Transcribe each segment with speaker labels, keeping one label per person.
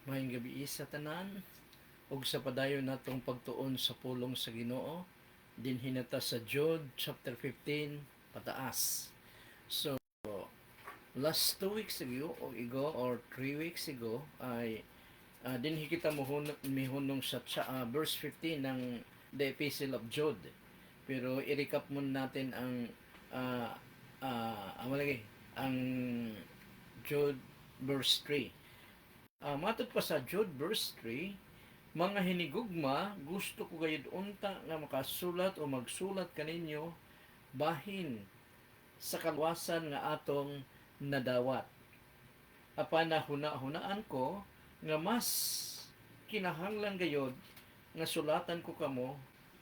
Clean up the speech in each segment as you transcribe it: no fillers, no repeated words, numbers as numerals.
Speaker 1: Maayong gabi sa tanan ug sa padayon natong pagtuon sa pulong sa Ginoo din hinata sa Jude chapter 15 pataas. So last 2 weeks ago or 3 weeks ago ay din kita mihunong sa verse 15 ng the Epistle of Jude. Pero i-recap muna natin ang ang Jude verse 3. Matod pa sa Jude verse 3, mga hinigugma, gusto ko gayud unta nga makasulat o magsulat kaninyo bahin sa kalwasan nga atong nadawat. Apan na hunaan ko nga mas kinahanglan gayud nga sulatan ko kamo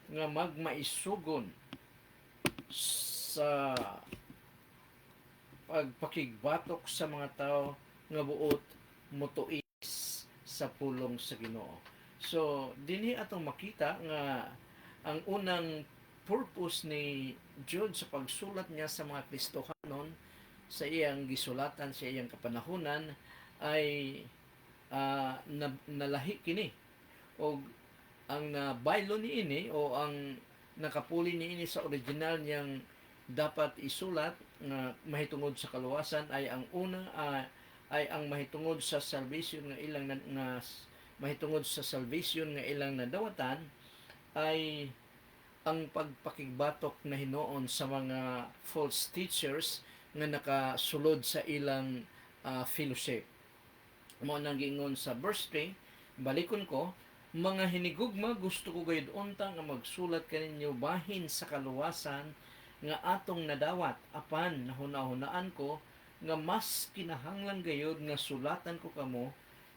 Speaker 1: nga magmaisugon sa pagpakigbatok sa mga tao nga buot motuis sa pulong sa Ginoo. So, dinhi atong makita nga ang unang purpose ni Jude sa pagsulat niya sa mga Kristohanon sa iyang gisulatan sa iyang kapanahunan ay nalahi kini o ang nabaylo ni ini o ang nakapuli ni ini sa original niyang dapat isulat nga mahitungod sa kaluwasan ay ang una ay ang mahitungod sa salvation nga ilang na mahitungod sa salvation nga ilang nadawatan ay ang pagpakigbatok na hinuon sa mga false teachers nga nakasulod sa ilang fellowship. Mo nang gingon sa verse 3, balikon ko, mga hinigugma, gusto ko gayud unta nga magsulat kaninyo bahin sa kaluwasan nga atong nadawat, apan nahuna-hunaan ko nga mas kinahanglan gayud nga sulatan ko kamo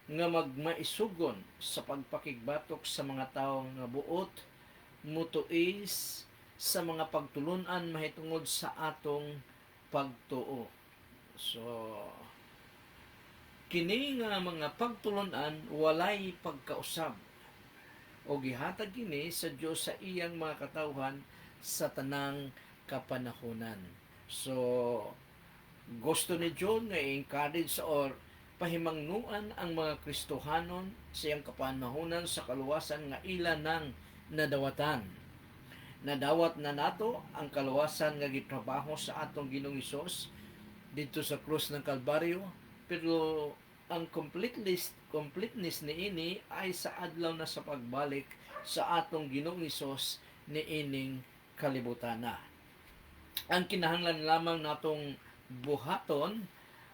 Speaker 1: nga magmaisugon sa pagpakigbatok sa mga tawo nga buot mutuis sa mga pagtulunan mahitungod sa atong pagtuo. So kini nga mga pagtulunan walay pagkausab o gihatag kini sa Dios sa iyang mga katawhan sa tanang kapanahunan. So gusto ni John nga i-encourage or pahimangnuan ang mga Kristohanon sa iyang kapanahunan sa kaluwasan nga ila nang nadawatan. Nadawat na nato ang kaluwasan nga gitrabaho sa atong Ginoong Hesus dito sa krus ng Kalbaryo, pero ang completeness ni ini ay sa adlaw na sa pagbalik sa atong Ginoong Hesus ni ining kalibutan na. Ang kinahanglan lamang natong buhaton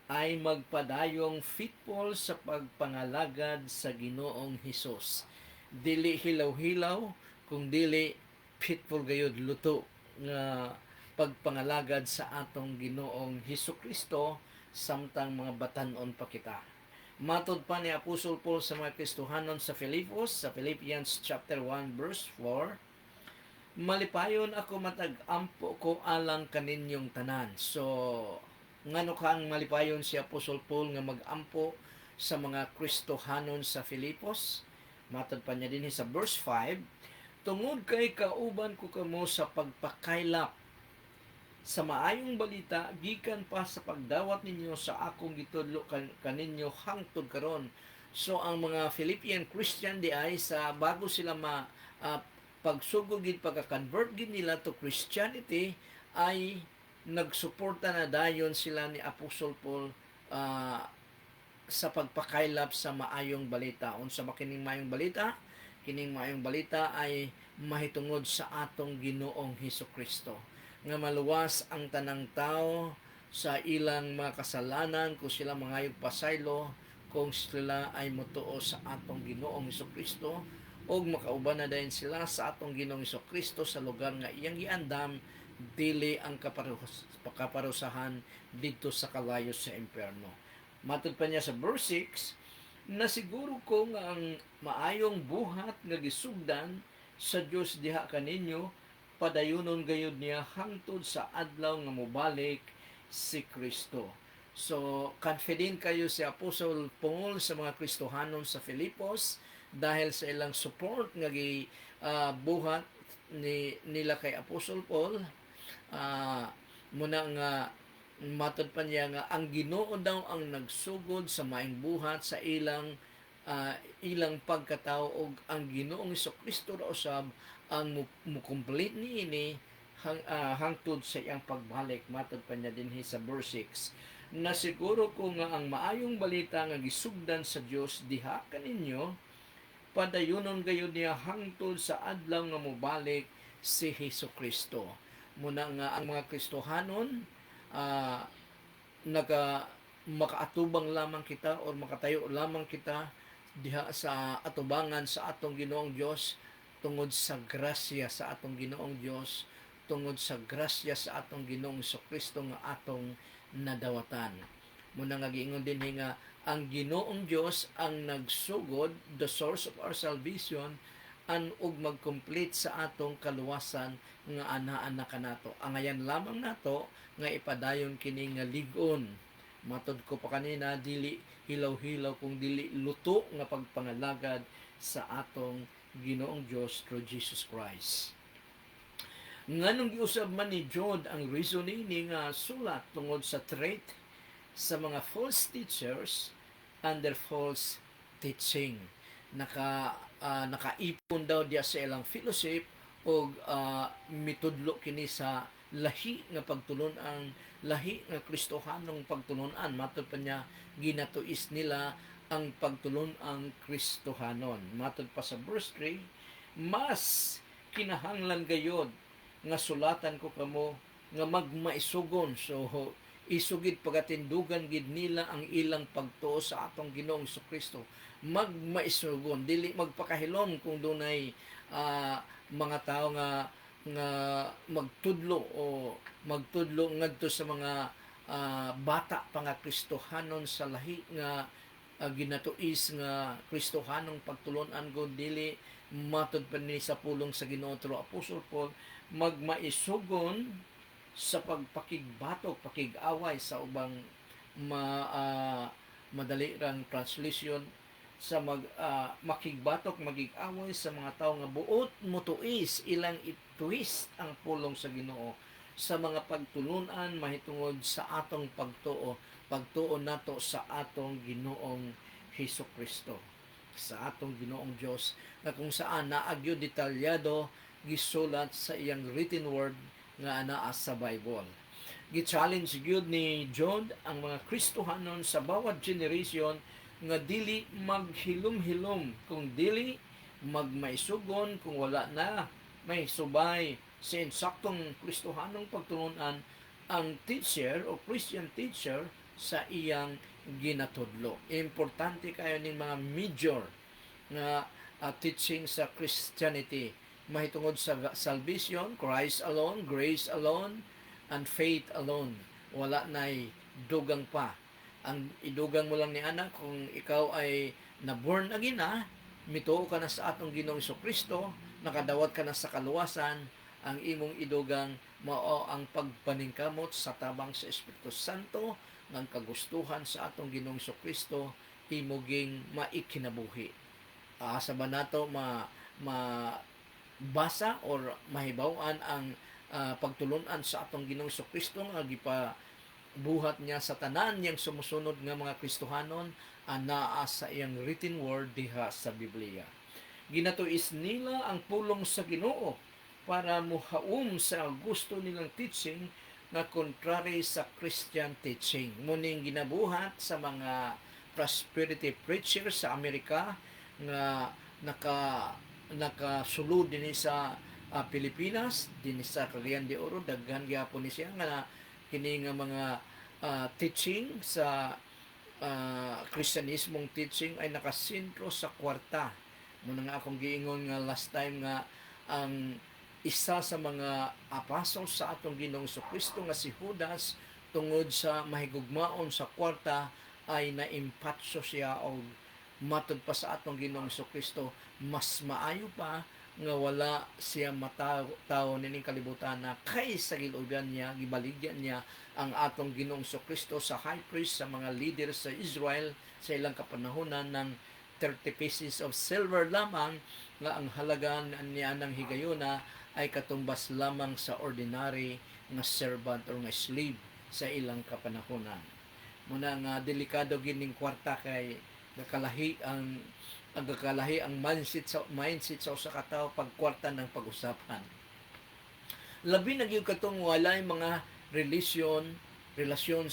Speaker 1: ay magpadayong faithful sa pagpangalagad sa Ginoong Hesus. Dili hilaw-hilaw, kung dili faithful gayud luto nga pagpangalagad sa atong Ginoong Hesukristo samtang mga batan-on pa kita. Matod pa ni Apostol Paul sa mga Kristohanon sa Filipos, sa Philippians chapter 1 verse 4, malipayon ako matag-ampo ko alang kaninyong tanan. So, ngano kang malipayon si Apostol Paul nga mag-ampo sa mga Kristohanon sa Filipos? Matod pa niya din sa verse 5, tungod kay kauban ko kamo sa pagpakaylap sa maayong balita gikan pa sa pagdawat ninyo sa akong gitudlo kaninyo hangtod karon. So ang mga Philippian Christian di ay sa bago sila pagsugod gid pagka-convert gid nila to Christianity ay nagsuporta na dayon sila ni Apostle Paul sa pagpakaylap sa maayong balita. Unsa ba kining maayong balita? Kining maayong balita ay mahitungod sa atong Ginoong Hesukristo nga maluwas ang tanang tao sa ilang mga kasalanan kung sila mangayog pasaylo, kung sila ay motuo sa atong Ginoong Hesukristo o makauban na din sila sa atong Ginoong Hesukristo sa lugar nga iyang giandam, dili ang kaparusahan dito sa kalayo sa impyerno. Matod pa niya sa verse 6, na siguro ko nga ang maayong buhat nga gisugdan sa Dios diha kaninyo padayunon gayud niya hangtod sa adlaw nga mobalik si Kristo. So, confident kayo si Apostle Paul sa mga Kristohanon sa Filipos dahil sa ilang support nga buhat nila kay Apostle Paul. Muna nga matod pa niya nga ang Ginoo daw ang nagsugod sa maayong buhat sa ilang ilang pagkatao og ang Ginoong Kristo ra usab ang mo-complete niini hangtod sa iyang pagbalik. Matod pa niya dinhi sa verse 6 na siguro ko nga ang maayong balita nga gisugdan sa Dios diha kaninyo padayunon gayud niya hangtod sa adlaw nga mobalik si Hesukristo. Muna nga ang mga Kristohanon naga makaatubang lamang kita o makatayo lamang kita diha sa atubangan sa atong Ginoong Dios tungod sa grasya sa atong Ginoong Dios, tungod sa grasya sa atong Ginoong Kristo nga atong nadawatan. Muna nga giingon din nga ang Ginoong Dios ang nagsugod, the source of our salvation, ug mag-complete sa atong kaluwasan nga ana-ana kanato. Angayan lamang nato nga ipadayon kini nga lig-on. Matod ko pa kanina, dili hilaw-hilaw kung dili luto nga pagpangalagad sa atong Ginoong Dios through Jesus Christ. Nganong giusab man ni John ang reasoning ni nga sulat tungod sa threat sa mga false teachers and their false teaching. Nakaipon daw diya sa ilang fellowship o mitudlo kini sa lahi nga pagtulon ang lahi nga Kristohanong pagtulunan. Matod pa niya, ginatuis nila ang pagtulon ang Kristohanon. Matod pa sa verse 3, mas kinahanglan gayod nga sulatan ko kamo nga magmaisugon. So isugid pagatindugan gid nila ang ilang pagtuo sa atong Ginoong Kristo. Magmaisugon, dili magpakahilom kung dunay mga tao nga magtudlo ngadto sa mga bata pa nga Kristohanon sa lahi nga ginatuis nga Kristohanong pagtulonan gud dili matud pa ni sa pulong sa Ginoo through Apostle Paul, magmaisugon sa pagpakigbatok, pakig-away sa ubang madali rang translation sa makigbatok, magig-away sa mga tao nga buot mutuis ilang itwist ang pulong sa Ginoo sa mga pagtulunan mahitungod sa atong pagtuo nato sa atong Ginoong Hesukristo, sa atong Ginoong Dios, na kung saan naagyo detalyado gisulat sa iyang written word nga anaa sa Bible. Gi-challenge gyud ni John ang mga Kristohanon sa bawat generation nga dili maghilom-hilom, kung dili magmaisugon, kung wala na may subay sa insaktong Kristohanong pagtulunan ang teacher o Christian teacher sa iyang ginatudlo. Importante kayo ning mga major nga teaching sa Christianity mahitungod sa salvation, Christ alone, grace alone, and faith alone. Wala na'y dugang pa. Ang idugang mo lang ni anak kung ikaw ay na-born again na, mituo ka na sa atong Ginoong Kristo, nakadawat ka na sa kaluwasan, ang imong idugang mao ang pagpaningkamot sa tabang sa Espiritu Santo ng kagustuhan sa atong Ginoong Kristo imuging maikinabuhi. Asa ba nato basa or mahibaw-an ang pagtulunan sa atong Ginoong Kristo nga gipabuhat niya sa tanan niyang sumusunod nga mga Kristohanon anaa sa iyang written word diha sa Biblia. Ginatuis nila ang pulong sa Ginoo para muhaum sa gusto nilang teaching na contrary sa Christian teaching. Muning ginabuhat sa mga prosperity preachers sa Amerika nga nakasulod din sa Pilipinas, din sa Cagayan de Oro, daghan gyapon ni siya nga kini nga mga teaching sa Kristyanismong teaching ay nakasentro sa kwarta. Muna nga akong giingon nga last time nga ang isa sa mga apostles sa atong Ginoong Kristo nga si Judas tungod sa mahigugmaon sa kwarta ay naimpatso siya og matud pa sa atong Ginoong Kristo, mas maayo pa nga wala siya mataw nining kalibutan na kay sa gilugan niya, gibaligyan niya ang atong Ginoong Kristo sa high priest, sa mga leader sa Israel sa ilang kapanahonan ng 30 pieces of silver lamang nga ang halaga niya ng higayuna ay katumbas lamang sa ordinary nga servant or nga slave sa ilang kapanahonan. Muna nga delikado gining kwarta kay Gakalahi ang gakalahi ang mindset sa usa ka tawo pagkwarta ng pag-usapan. Labi na gyud katong walay mga relasyon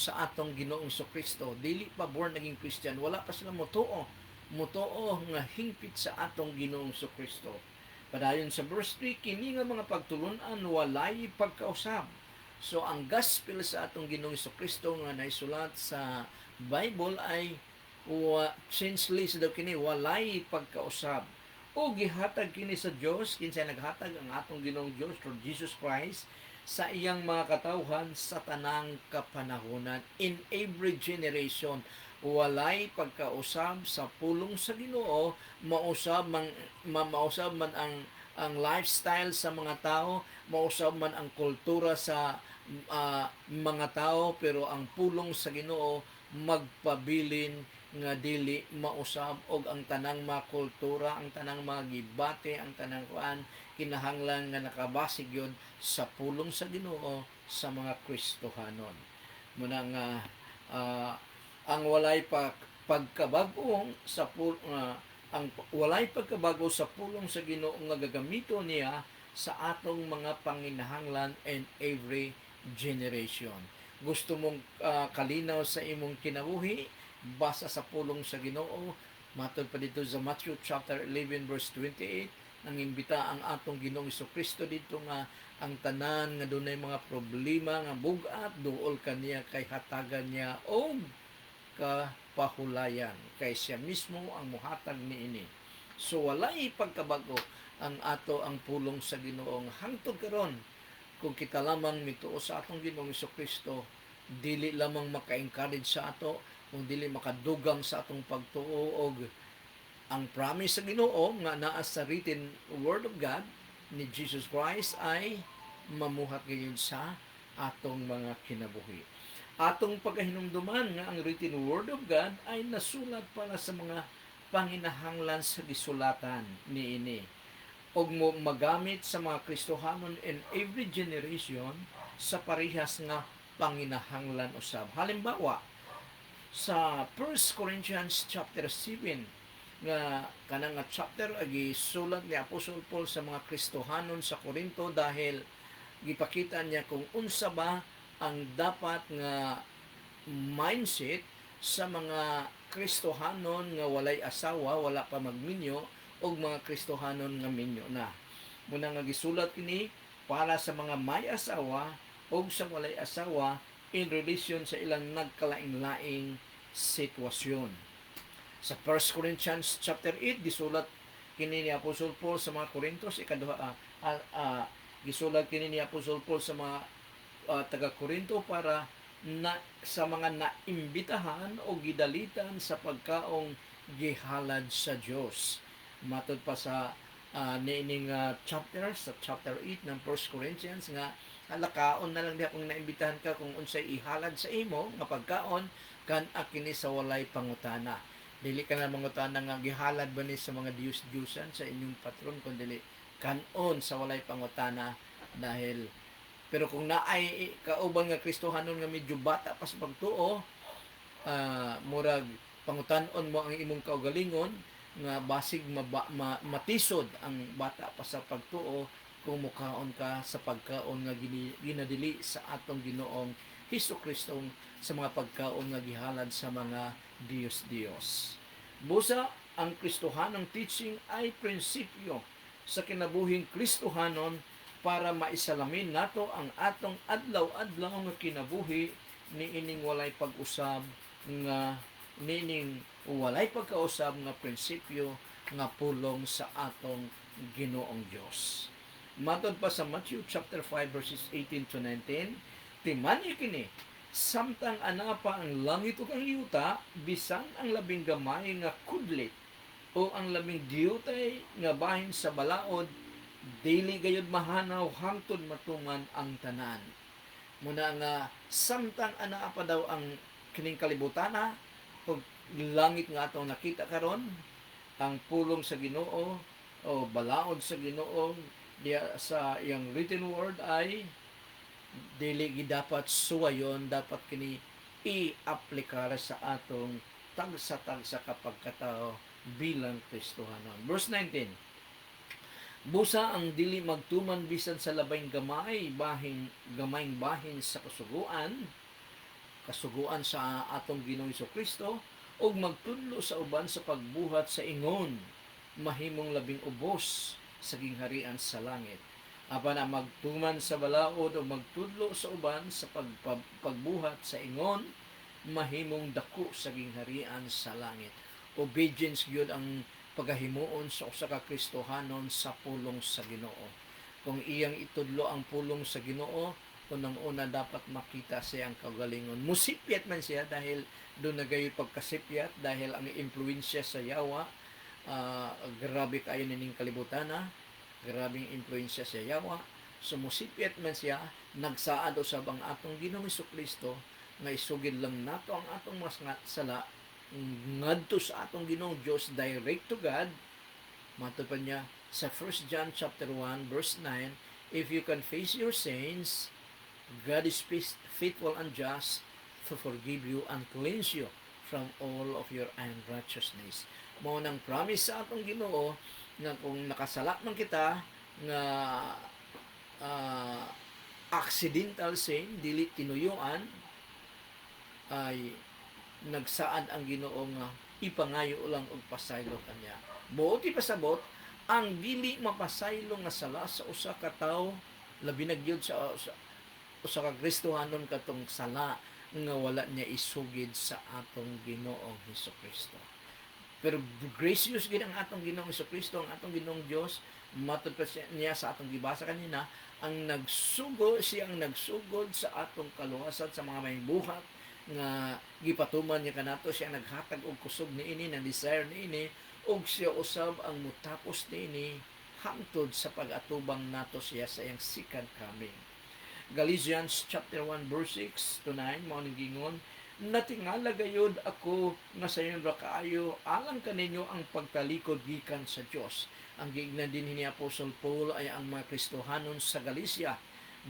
Speaker 1: sa atong Ginoong Kristo. Dili pa born naging Christian, wala pa sila motuo nga hingpit sa atong Ginoong Kristo. Padayon sa verse 3, kini nga mga pagtulon-an walay pagkausab. So ang gospel sa atong Ginoong Kristo nga naisulat sa Bible ay since daw kini walay pagkausab. O gihatag kini sa Dios, kinsay naghatag ang atong Ginoong Dios through Jesus Christ sa iyang mga katawhan sa tanang kapanahonan. In every generation, walay pagkausab sa pulong sa Ginoo, mausab man ang lifestyle sa mga tao, mausab man ang kultura sa mga tao, pero ang pulong sa Ginoo magpabilin nga dili mausab, og ang tanang mga kultura, ang tanang mga gibate, ang tanang kuan kinahanglan nga nakabasig yun sa pulong sa Ginoo sa mga Kristohanon. Muna nga ang walay pagkabag-o sa ang walay pagkabago sa pulong sa Ginoo nga gagamito niya sa atong mga panginahanglan in every generation. Gusto mong kalinaw sa imong kinabuhi, basa sa pulong sa Ginoo. Matod pa dito sa Matthew chapter 11 verse 28, nang imbita ang atong Ginoong Kristo dito nga ang tanan nga dunay mga problema nga bugat duol kaniya kay hatagan niya og kapahulayan, kay siya mismo ang muhatag niini. So walay pagkabago ang pulong sa Ginoo hangtod karon. Kung kita lamang mituo sa atong Ginoong Kristo, dili lamang maka-encourage sa ato, kung dili makadugang sa atong pagtuo og ang promise sa Ginoo nga naa sa written word of God ni Jesus Christ ay mamuhat gayud sa atong mga kinabuhi. Atong pagkahinumduman nga ang written word of God ay nasulat para sa mga panginahanglan sa gisulatan niini, og mo magamit sa mga Kristohanon in every generation sa parehas nga panginahanglan usab. Halimbawa, sa 1 Corinthians chapter 7 nga kanang nga chapter agi sulat ni Apostol Paul sa mga Kristohanon sa Corinto, dahil gipakita niya kung unsa ba ang dapat nga mindset sa mga Kristohanon nga walay asawa, wala pa magminyo, og mga Kristohanon nga minyo na. Muna nga gisulat kini para sa mga may asawa og sa walay asawa in relation sa ilang nagkalaing-laing sitwasyon. Sa 1 Corinthians chapter 8 gisulat kini ni Apostol Paul sa mga Korintos, gisulat kini ni Apostol Paul sa mga taga-Korinto para sa mga naimbitahan o gidalitan sa pagkaong gihalad sa Dios. Matod pa sa niining chapter, sa chapter 8 ng 1 Corinthians nga halakaon na lang diha kung naimbitahan ka kung unsay ihalad sa imo nga pagkaon kan akini sa walay pangutana. Dili ka na mangutana nga gihalad ba ni sa mga Diyos-Diyosan sa inyong patron, kundi kanon sa walay pangutana. Dahil pero kung naay kauban nga Kristohanon nga medyo bata pa sa pagtuo, murag pangutan-on mo ang imong kaugalingon nga basig matisod ang bata pa sa pagtuo kung mukaon ka sa pagkaon nga ginadili sa atong Ginoong Hesukristo sa mga pagkaon nga gihalad sa mga Diyos. Busa, ang Kristohanong teaching ay prinsipyo sa kinabuhing Kristohanon para maisalamin nato ang atong adlaw-adlaw nga kinabuhi niining walay pag-usab nga niining walay pagkausab nga prinsipyo nga pulong sa atong Ginoong Dios. Matod pa sa Matthew chapter 5 verses 18 to 19, timani kini, samtang anapa ang langit ug ang yuta, bisan ang labing gamay nga kudlit o ang labing diyutay nga bahin sa balaod, dili gayud mahanaw hangtod matuman ang tanan. Muna nga samtang anapa daw ang kining kalibutana o langit nga atong nakita karon, ang pulong sa Ginoo o balaod sa Ginoo diya sa iyang written word ay dili dapat suwayon, dapat kini i-aplikar sa atong tagsa-tagsa kapag katao bilang Kristohanon. Verse 19, busa ang dili magtuman bisan sa labayng gamayng bahin sa kasuguan sa atong Ginoong Kristo, ug magtudlo sa uban sa pagbuhat sa ingon mahimong labing ubos sa gingharian sa langit. Apan ang magtuman sa balaod o magtudlo sa uban sa pagbuhat sa ingon mahimong dako sa gingharian sa langit. Obedience gyud ang pagahimuon sa usa ka Kristohanon sa pulong sa Ginoo. Kung iyang itudlo ang pulong sa Ginoo, unang-una dapat makita siya ang kagalingon. Musipyat man siya dahil doon nagayon pagkasipyat dahil ang impluensya sa yawa, grabe kayo nining kalibutan na, grabing impluensya sa yawa. So musipyat man siya, nagsaad usab ang atong Ginoong Kristo nga isugid lang nato ang atong mga sala ngadto sa atong Ginoong Dios, direct to God. Matod pa niya sa 1 John chapter 1 verse 9, if you confess your sins, God is faithful and just to forgive you and cleanse you from all of your unrighteousness. Mao nang promise sa atong Ginoo nga kung nakasala man kita nga accidental sin, dili tinuyuan, ay nagsaad ang Ginoo nga ipangayo lang og pasaylo kanya. Buot ipasabot ang dili mapasaylo nga sala sa usa ka tawo, labi na gyud sa usa ka Kristohanon katong sala nga wala niya isugid sa atong Ginoong Hesukristo. Pero gracious gid ang atong Ginoong Hesukristo, ang atong Ginoong Dios, matod pa niya sa atong gibasa kanina, ang siyang nagsugod sa atong kaluwasan sa mga may buhat nga gipatuman niya kanato, siya naghatag og kusog niini, na desire niini, og siya usab ang mutapos niini hangtod sa pag-atubang nato siya sa iyang second coming. Galatians chapter 1 verse 6 to 9 mao ning gingon, natingala gayud ako nga sayon ra kaayo alang kaninyo ang pagtalikod gikan sa Dios. Ang giingnan din ni Apostol Paul ay ang mga Kristohanon sa Galicia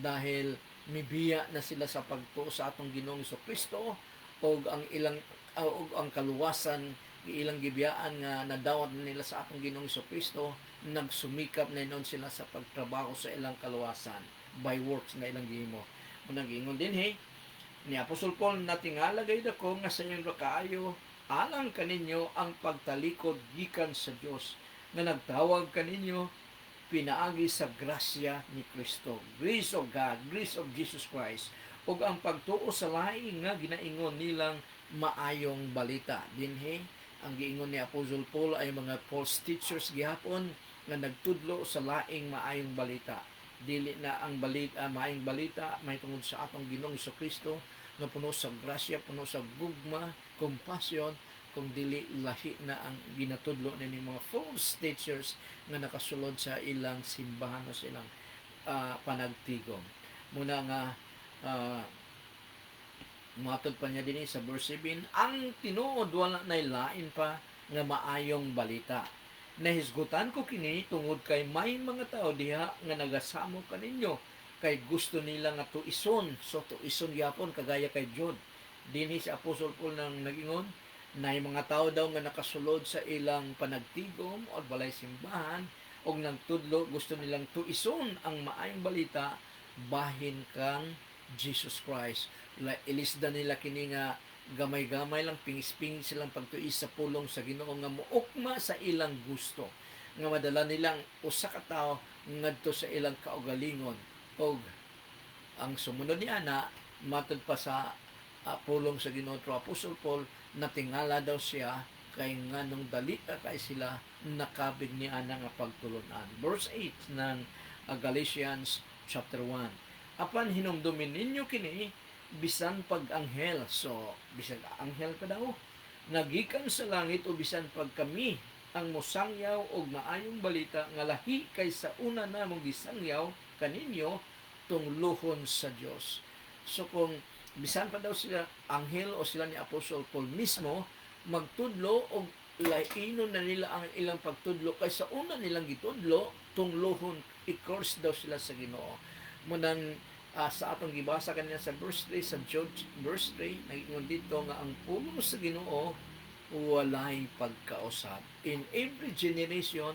Speaker 1: dahil mibiya na sila sa pagtuo sa atong Ginoong Kristo og ang kaluwasan ilang gibiyaan nga nadawat nila sa atong Ginoong Kristo, nagsumikap na inon sila sa pagtrabaho sa ilang kaluwasan by works na ilang gihimo. Unang giingon din ni Apostol Paul, natingala gayud ako nga sa inyo kaayo alang kaninyo ang pagtalikod gikan sa Dios nga nagtawag kaninyo pinaagi sa grasya ni Kristo, grace of God, grace of Jesus Christ, ug ang pagtuo sa laing nga ginaingon nilang maayong balita. Dinhi ang giingon ni Apostle Paul ay mga false teachers gihapon nga nagtudlo sa laing maayong balita. Dili na ang maayong balita may tungod sa atong Ginoong Kristo nga puno sa grasya, puno sa gugma, compassion, kung dili lahi na ang ginatudlo ni mga false teachers nga nakasulod sa ilang simbahan o sa ilang panagtigom. Muna nga matod pa niya din sa verse 7, ang tinuod wala nay lain pa nga maayong balita. Nahisgutan ko kini tungod kay may mga tao diha nga nagasamo kaninyo kay gusto nila nga tuison. So tuison gyapon kagaya kay John. Dinhi si Apostol Paul nang nagingon na yung mga tao daw nga nakasulod sa ilang panagtigom o balay simbahan o nagtudlo, gusto nilang tuison ang maayong balita bahin kang Jesus Christ. Ilisda nila kini nga gamay-gamay lang, pingis-pingis silang pagtuis sa pulong sa Ginoo nga muukma sa ilang gusto. Nga madala nilang usa ka tawo ngadto sa ilang kaugalingon. O ang sumunod ni ana, matod pa sa pulong sa Ginoo through Apostle Paul, natingala daw siya kay nganong dalita kay sila nakabig ni ana nga pagtulunan. Verse 8 ng Galatians chapter 1. Apan hinumdumin ninyo kini bisan pag-anghel. So, bisan anghel ka daw. Nagikan sa langit o bisan pag kami ang musangyaw og maayong balita nga lahi kay sa una namong gisangyaw kaninyo tunglohon sa Dios. So kung bisan pa daw sila anghel o sila ni Apostle Paul mismo, magtudlo o lainon na nila ang ilang pagtudlo kaysa una nilang gitudlo, tunglohon, i-curse daw sila sa Ginoo. Munang sa atong gibasa kanina sa verse 3, sa John verse 3, nagingon dito nga ang pulong sa Ginoo walay pagkausab. In every generation,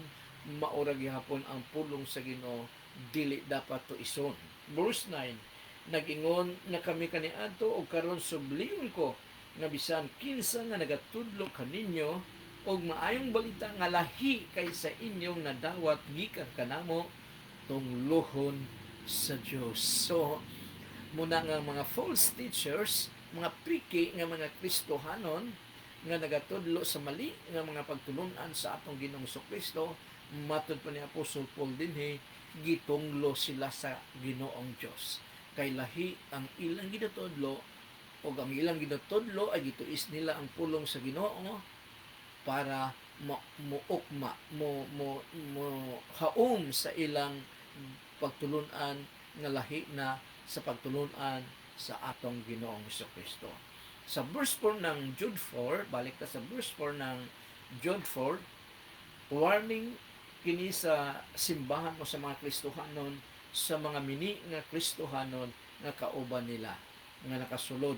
Speaker 1: maura gihapon ang pulong sa Ginoo, dili dapat to ison. Verse 9, nag-ingon na kami kaniadto o karon subliyon ko nga bisan kinsa nga nagatudlo kaninyo og maayong balita nga lahi kay sa inyong nadawat gikan kanamo tunglohon sa Dios. So muna nga mga false teachers, mga piki nga mga Kristohanon nga nagatudlo sa mali nga mga pagtulunan sa atong Ginoong Kristo, matud pa ni Apostol Paul dinhi, gitunglo sila sa Ginoong Dios. Kay lahi ang ilang ginatudlo o ang ilang ginatudlo ay gituis nila ang pulong sa Ginoo para muukma mo haom sa ilang pagtulunan nga lahi na sa pagtulunan sa atong Ginoong Kristo. Sa verse 4 ng Jude 4, balik ta sa verse 4 ng Jude 4, warning kini sa simbahan o sa mga Kristohanon, sa mga mini nga Kristohanon nga kauban nila, nga nakasulod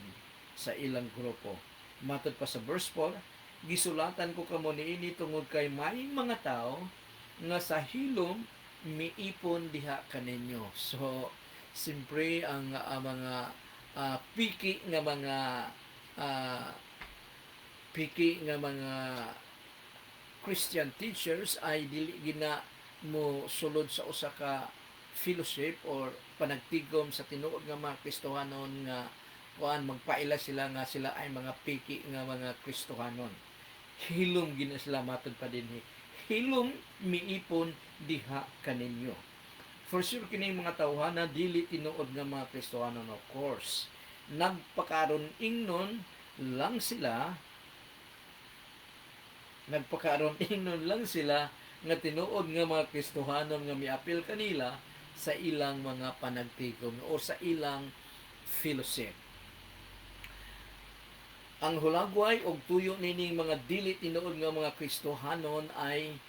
Speaker 1: sa ilang grupo. Matod pa sa verse 4, gisulatan ko kamo niini tungod kay may mga tao nga sa hilom miipon diha kaninyo. So, simpre ang mga piki nga mga Christian teachers ay dili gina mo sulod sa usa ka fellowship or panagtigom sa tinuod nga mga Kristohanon nga magpaila sila nga sila ay mga piki nga mga Kristohanon. Hilom gina sila matod pa dinhi. Hilom miipon diha kaninyo. For sure kining mga tawhana dili tinuod nga mga Kristohanon, of course. Nagpakaron ingnon lang sila nga tinuod nga mga Kristohanon nga miapil kanila sa ilang mga panagtigom o sa ilang fellowship. Ang hulagway og tuyo nining mga dili tinuod nga mga Kristohanon ay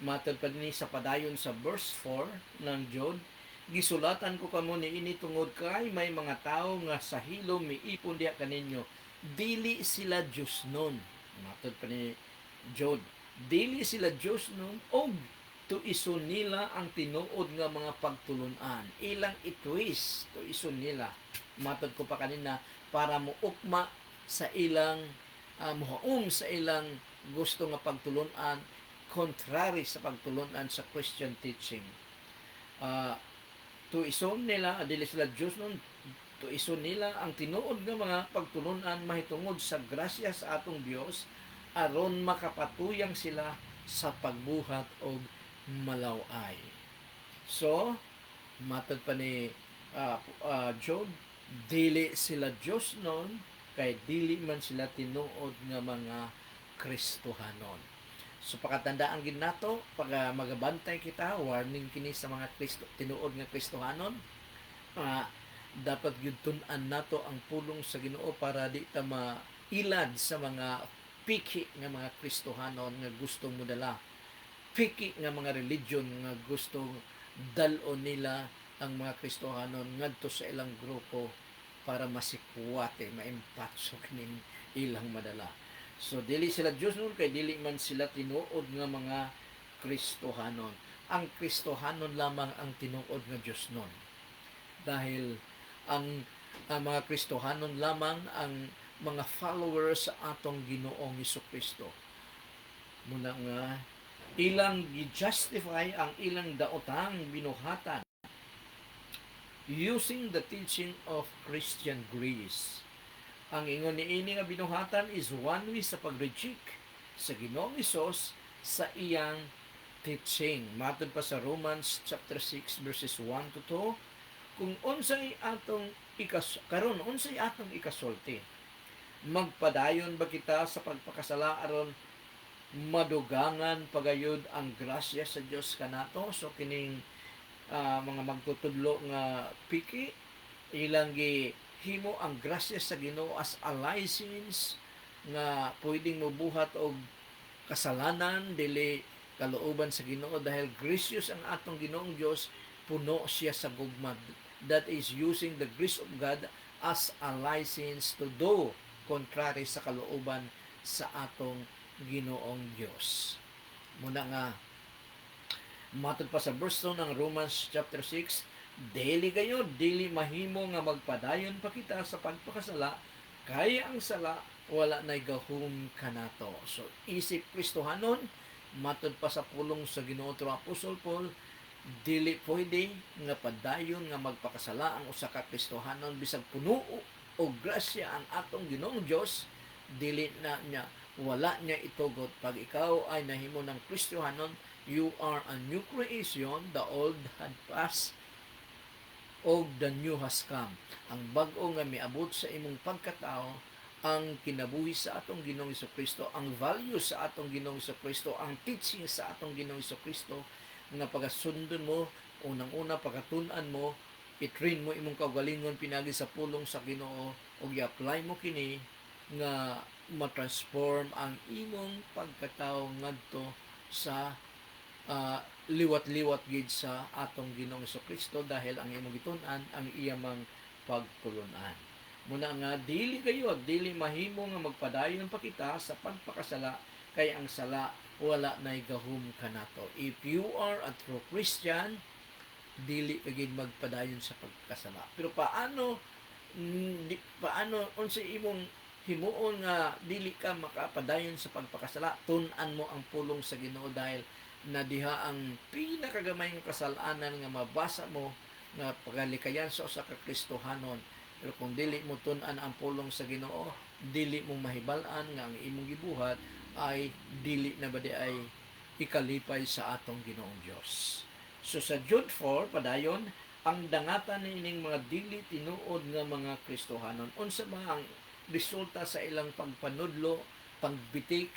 Speaker 1: matod pa dinhi sa padayon sa verse 4 ng Jude, gisulatan ko kamo niini tungod kay may mga tawo nga sa hilom miipon diha kaninyo, dili sila Dios nun. Matod pa ni Jude, dili sila Dios nun og tuison nila ang tinuod nga mga pagtulunan. Ilang itwis tuison nila. Matod ko pa kanina para muukma sa ilang muhaom sa ilang gusto nga pagtulunan contrary sa pagtulunan sa Christian teaching. Tuison nila, dili sila Diyos nun, tuison nila ang tinuod nga mga pagtulunan mahitungod sa grasya sa atong Dios aron makapatuyang sila sa pagbuhat og malaway. So, matod pa ni Job, dili sila Diyos nun, kay dili man sila tinuod nga mga Kristohanon. So pakatandaan gid nato pag magabantay kita, warning kini sa mga tinuod nga Kristohanon, dapat gyud tun-an nato ang pulong sa Ginoo para di ta mailad sa mga piki nga mga Kristohanon nga gustong modala, piki nga mga religion nga gustong dal-on nila ang mga Kristohanon ngadto sa ilang grupo para masikwate, maimpatso kining ilang madala. So, dili sila Diyos nun, kay dili man sila tinuod nga mga Kristohanon. Ang Kristohanon lamang ang tinuod nga Diyos nun. Dahil ang mga Kristohanon lamang ang mga followers sa atong Ginoong Kristo. Muna nga, ilang gi-justify ang ilang daotang binuhatan using the teaching of Christian grace. Ang ingon niini nga binuhatan is one way sa pag-reject sa Ginoong Hesus sa iyang teaching. Matod pa sa Romans chapter 6 verses 1 to 2, kung unsay atong unsay atong ikasulti, magpadayon ba kita sa pagpakasala aron madugangan pagayod ang grasya sa Dios kanato? So kining mga magtutudlo nga piki, ilang gihimo ang grasya sa Ginoo as a license nga pwedeng mabuhat og kasalanan dili kalooban sa Ginoo, dahil gracious ang atong Ginoong Dios, puno siya sa gugma. That is using the grace of God as a license to do contrary sa kalooban sa atong Ginoong Dios. Muna nga matod pa sa verse 2 ng Romans chapter 6, dili gayud dili mahimo nga magpadayon pa kita sa pagpakasala, kaya ang sala wala nay gahom kanato. So isip Kristohanon, matod pa sa pulong sa Ginoo ti Apostol Paul, dili pwede nga padayon nga magpakasala ang usa ka Kristohanon bisag puno o grasya ang atong Ginoong Dios, dili na niya wala niya itugot. Pag ikaw ay nahimo ng Kristohanon, you are a new creation, the old had passed o the new has come. Ang bag-o nga miabot sa imong pagkatao, ang kinabuhi sa atong Ginoong Kristo, ang value sa atong Ginoong Kristo, ang teaching sa atong Ginoong Kristo, nga pagasundon mo, unang-una pagatunan mo, i-train mo imong kaugalingon pinagi sa pulong sa Ginoo, o i-apply mo kini nga matransform ang imong pagkatao ngadto sa liwat-liwat gid sa atong Ginoong Kristo, dahil ang imong gitun-an ang iyamang pagtulunan. Muna nga dili gayud dili mahimo nga magpadayon pa kita sa pagpakasala, kay ang sala wala nay gahom kanato. If you are a true Christian, dili ka gid magpadayon sa pagkasala. Pero paano unsay imong himuon nga dili ka makapadayon sa pagpakasala? Tun-an mo ang pulong sa Ginoo, dahil na diha ang pinakagamay nga kasalanan nga mabasa mo nga pagalikayan sa usa ka Kristohanon. Pero kung dili mo tun-an ang pulong sa Ginoo, dili mo mahibal-an nga ang imong gibuhat ay dili na ba di ay ikalipay sa atong Ginoong Dios. So sa Jude 4 padayon, ang dangatan nining mga dili tinuod nga mga Kristohanon, unsa ba ang resulta sa ilang pagpanudlo, pagbitik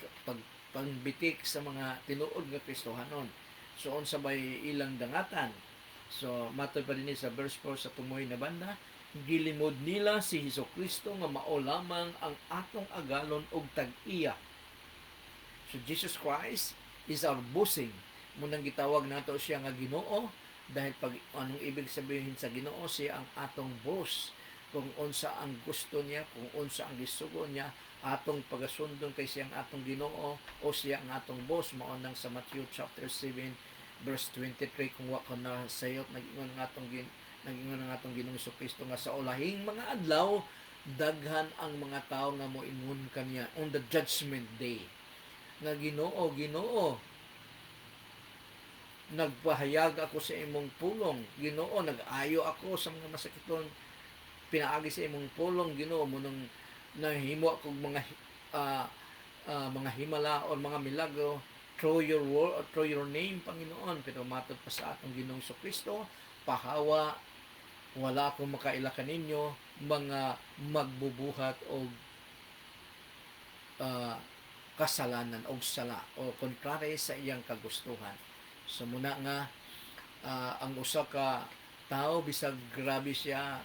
Speaker 1: sa mga tinuod nga Kristohanon? So unsa bay ilang dangatan? So matod pa dinhi sa verse 4 sa tumoy na banda, gilimod nila si Hesukristo nga mao lamang ang atong agalon og tag-iya. So Jesus Christ is our bossing. Munang gitawag nato siya nga Ginoo, dahil pag anong ibig sabihin sa Ginoo, siya ang atong boss. Kung unsa ang gusto niya, kung unsa ang gisugo niya, atong pagasundon kay siya ang atong Ginoo o siya ang atong boss. Mao nang sa Matthew chapter 7 verse 23, kung wa ka na sayot nag-ingon ang atong Ginoong Kristo nga sa ulahing mga adlaw daghan ang mga tawo nga moingon kaniya on the judgment day nga Ginoo, nagpahayag ako sa imong pulong. Ginoo, nag-ayo ako sa mga masakiton pinaagi sa imong pulong. Ginoo, munang nahimo ako mga himala o mga milagro through your word or through your name, Panginoon. Pero matod pa sa atong Ginoong Kristo, pahawa, wala akong makaila kaninyo mga magbubuhat o kasalanan o sala o kontrary sa iyang kagustuhan. So muna nga ang usa ka tao bisag grabe siya,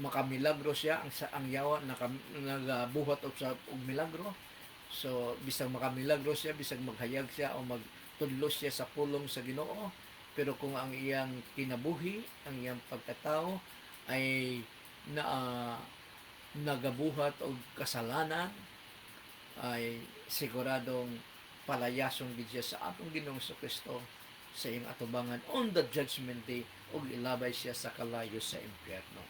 Speaker 1: makamilagro siya, ang yawa nagabuhat og milagro. So bisag makamilagro siya, bisag maghayag siya o magtudlos siya sa pulong sa Ginoo, pero kung ang iyang kinabuhi, ang iyang pagkatao ay nagabuhat og kasalanan, ay siguradong palayason gid siya sa atong Ginoong Kristo sa iyang atubangan on the judgment day, ug ilabay siya sa kalayo sa impyerno.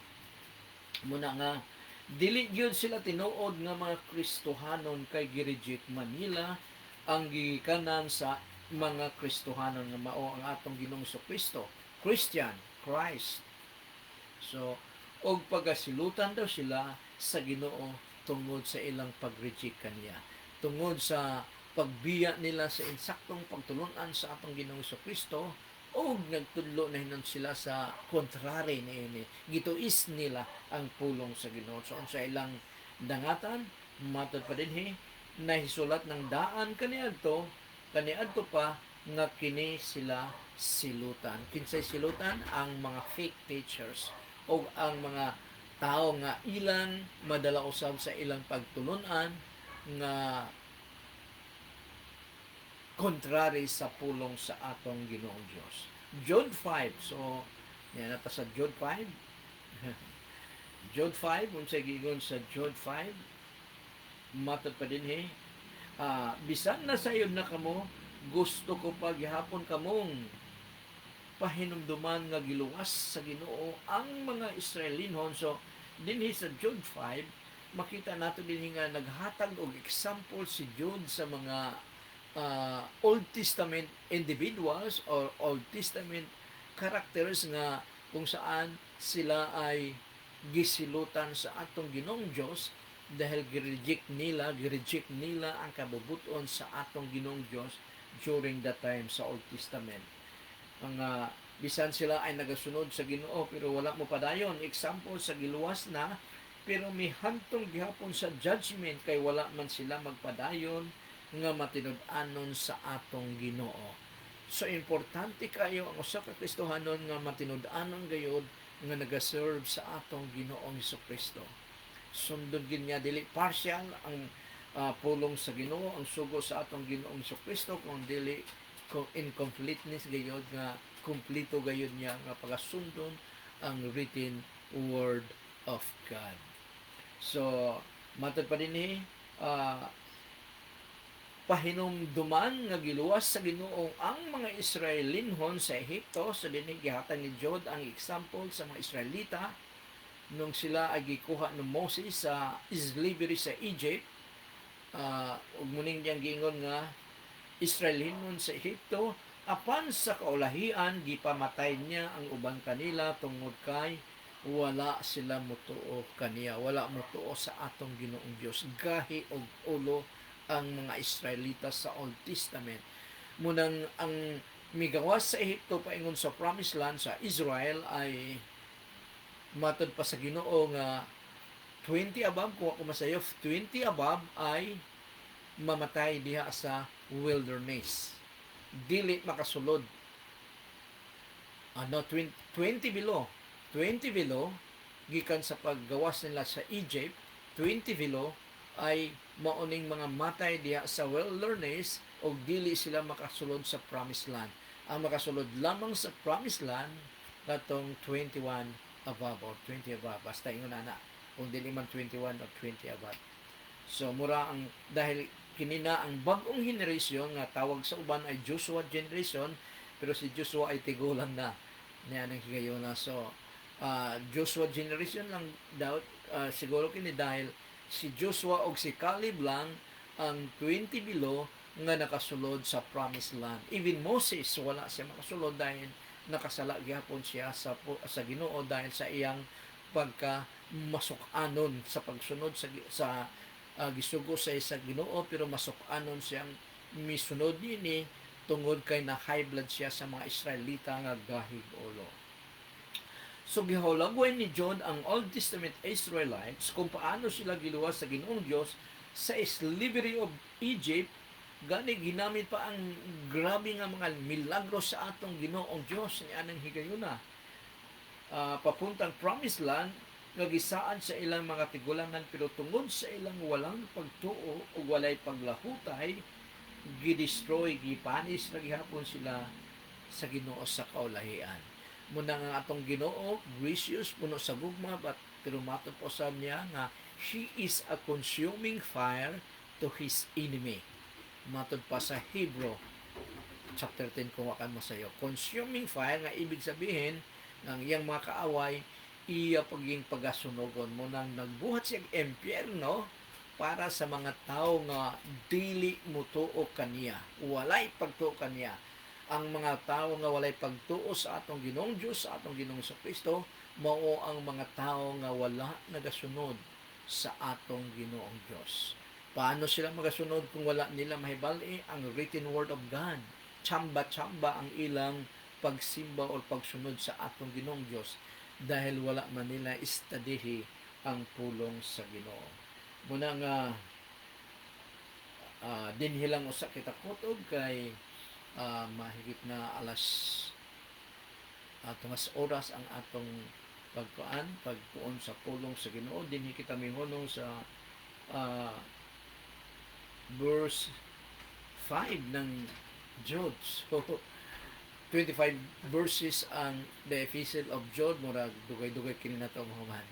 Speaker 1: Muna nga dili gyud sila tinuod nga mga Kristohanon, kay gireject Manila ang gikanan sa mga Kristohanon nga mao ang atong Ginoong Kristo, Christian, Christ. So og pagasilutan daw sila sa Ginoo tungod sa ilang pag-reject kaniya, tungod sa pagbiya nila sa insaktong pagtulunan sa atong Ginoong Kristo, o nagtudlo na hinon sila sa kontrary niini, gituis nila ang pulong sa Ginoo. So sa ilang dangatan, matod pa dinhi nahisulat ng daan kaniadto pa nga kini sila silutan. Kinsay silutan? Ang mga fake teachers o ang mga tao nga ilang madala usab sa ilang pagtulunan nga contrary sa pulong sa atong Ginoong Dios. Jude 5. So, yan nata sa Jude 5. Jude 5, unsay giingon sa Jude 5? matod pa din bisan na sayon na kamo, gusto ko pa gihapon kamong pahinumduman nga giluwas sa Ginoo ang mga Israelinhon. So dinhi sa Jude 5 makita nato dinhi nga naghatag og example si Jude sa mga Old Testament individuals or Old Testament characters nga kung saan sila ay gisilutan sa atong Ginoong Dios dahil gireject nila ang kabubuton sa atong Ginoong Dios during that time sa Old Testament. Ang bisan sila ay nagasunod sa Ginoo pero wala mo padayon, example sa giluwas na pero may hantong gihapon sa judgment kay wala man sila magpadayon nga matinud-anon sa atong Ginoo. So importante kayo ang usa ka Kristohanon nga matinud-anon gayud nga nagaserve sa atong Ginoong Hesukristo. Sundon gid niya dili partial ang pulong sa Ginoo, ang sugo sa atong Ginoong Hesukristo kung dili kung incompleteness gayud nga kumplito gayud niya nga pagasundon ang written word of God. So matod pa dinhi pahinumduman nga giluwas sa Ginoo ang mga Israelinhon sa Ehipto. So dinhi gihatag ni Jude ang example sa mga Israelita nung sila ay gikuha ni Moses sa slavery sa Egypt. Ug muning diyang giingon nga Israelinon sa Ehipto, apan sa kaulahian gipamatay niya ang uban kanila tungod kay wala sila mutuo kaniya, wala mutuo sa atong Ginoong Dios. Gahi og ulo ang mga Israelita sa Old Testament. Munang ang migawas sa Ehipto paingon sa Promised Land sa Israel ay matod pa sa Ginoo nga 20 above, kung ako masayo 20 above ay mamatay diha sa wilderness, dili makasulod 20 below gikan sa paggawas nila sa Egypt. 20 below ay mauning mga matay diha sa wilderness o dili sila makasulod sa Promised Land. Ang makasulod lamang sa Promised Land katong 21 above or 20 above, basta ingon ana kung dili man 21 or 20 above. So mura ang dahil kinina ang bagong generation nga tawag sa uban ay Joshua generation, pero si Joshua ay tigulang na niya nang higayon na. So Joshua generation lang daw siguro kini dahil si Joshua og si Caleb lang ang 20 below nga nakasulod sa Promised Land. Even Moses wala siya makasulod dahil nakasala gyapon siya sa Ginoo dahil sa iyang pagka masukanon sa pagsunod sa gisugo sa isa Ginoo, pero masukanon siyang misunod ini tungod kay na high blood siya sa mga Israelita nga gahig ulo. So gihulagway ni John ang Old Testament Israelites kung paano sila giluwas sa Ginoong Dios sa slavery of Egypt. Gani ginamit pa ang grabe nga mga milagro sa atong Ginoong Dios ni anang higayuna papuntang Promised Land nga gisaan sa ilang mga tigulangan, pero tungod sa ilang walang pagtuo o walay paglahutay, gidestroy, gipanis na gihapon sila sa Ginoo sa kaulahian. Muna nga atong Ginoo, gracious, puno sa gugma, pero matod po sa niya nga He is a consuming fire to His enemy. Matod pa sa Hebrew chapter 10 kung wakan mo sa iyo. Consuming fire nga ibig sabihin ng iyang mga kaaway iya paging pagasunogon mo nang nagbuhat siya impyerno para sa mga tao nga dili mutuo kaniya, walay pagtuo kaniya. Ang mga tao nga walay pagtuo sa atong Ginoong Dios, sa atong Ginoong Kristo, mao ang mga tao nga wala nagasunod sa atong Ginoong Dios. Paano sila magasunod kung wala nila mahibali ang written word of God? Tsamba-tsamba ang ilang pagsimba o pagsunod sa atong Ginoong Dios dahil wala man nila istadihi ang pulong sa Ginoo. Muna nga dinhilang usa kita kutob kay mahigit na alas tumas oras ang atong pagtuon sa pulong sa Ginoo. Dinhi kita mihunong sa verse 5 ng Jude. So 25 verses ang the epistle of Jude, murag dugay-dugay kini nato human.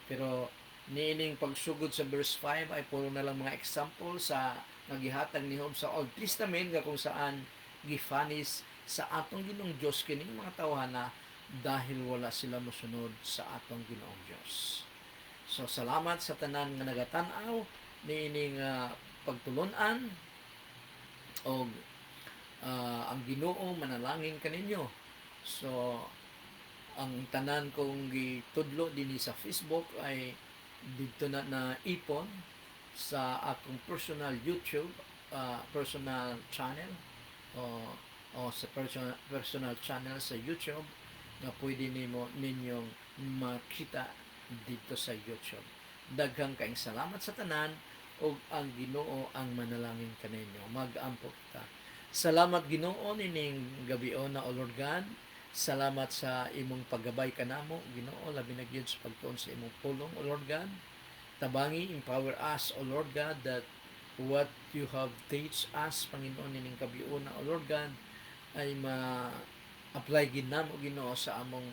Speaker 1: Pero Niining pagsugod sa verse 5 ay puro na lang mga example sa nagihatag ni Job sa Old Testament nga kung saan gifanis sa atong Ginoong Dios kining mga tawhana dahil wala sila mosunod sa atong Ginoong Dios. So salamat sa tanan nga nagatan-aw niining pagtulon-an o ang Ginoo manalangin kaninyo. So ang tanan kong gitudlo dinhi sa Facebook ay dito na ipon sa akong personal YouTube, personal channel o sa personal channel sa YouTube na pwede ninyong makita dito sa YouTube. Daghang kaayong salamat sa tanan ug ang Ginoo ang manalangin kaninyo. Mag-ampo kita. Salamat Ginoo nining gabion na O Lord God. Salamat sa imong paggabay kanamo Ginoo, labi na gyud sa pagtuon sa imong pulong O Lord God. Tabangi, empower us O Lord God that what you have teach us Panginoon nining gabion na O Lord God ay ma-apply gid namo Ginoo sa among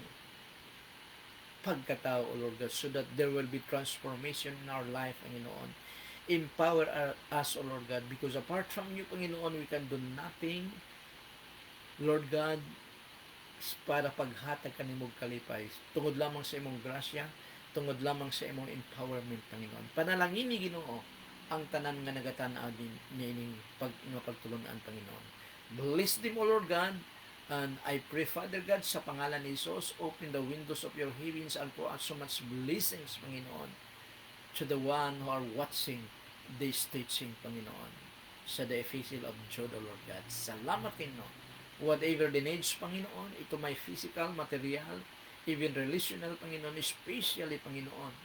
Speaker 1: pagkatao O Lord God, so that there will be transformation in our life Panginoon. Empower us O Lord God, because apart from you Panginoon we can do nothing Lord God, para paghatag kanimong kalipay tungod lamang sa imong grasya, tungod lamang sa imong empowerment Panginoon. Panalangin ni Ginoo ang tanan nga nagatan-aw din nining pagtulungan Panginoon. Bless them O Lord God, and I pray Father God sa pangalan ni Jesus, open the windows of your heavens and pour out so much blessings Panginoon to the one who are watching this teaching Panginoon sa the epistle of Jude O Lord God. Salamat Panginoon. Whatever the needs, Panginoon, ito may physical, material, even relational, Panginoon, especially, Panginoon,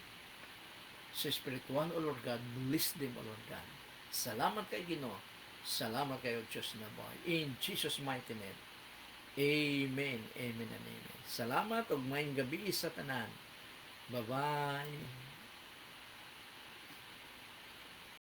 Speaker 1: sa spiritual, O Lord God, bless them, O Lord God. Salamat kay Ginoo. Salamat kayo, Diyos na buhay. In Jesus' mighty name. Amen. Amen and amen. Salamat ug maayong gabi sa tanan. Bye-bye.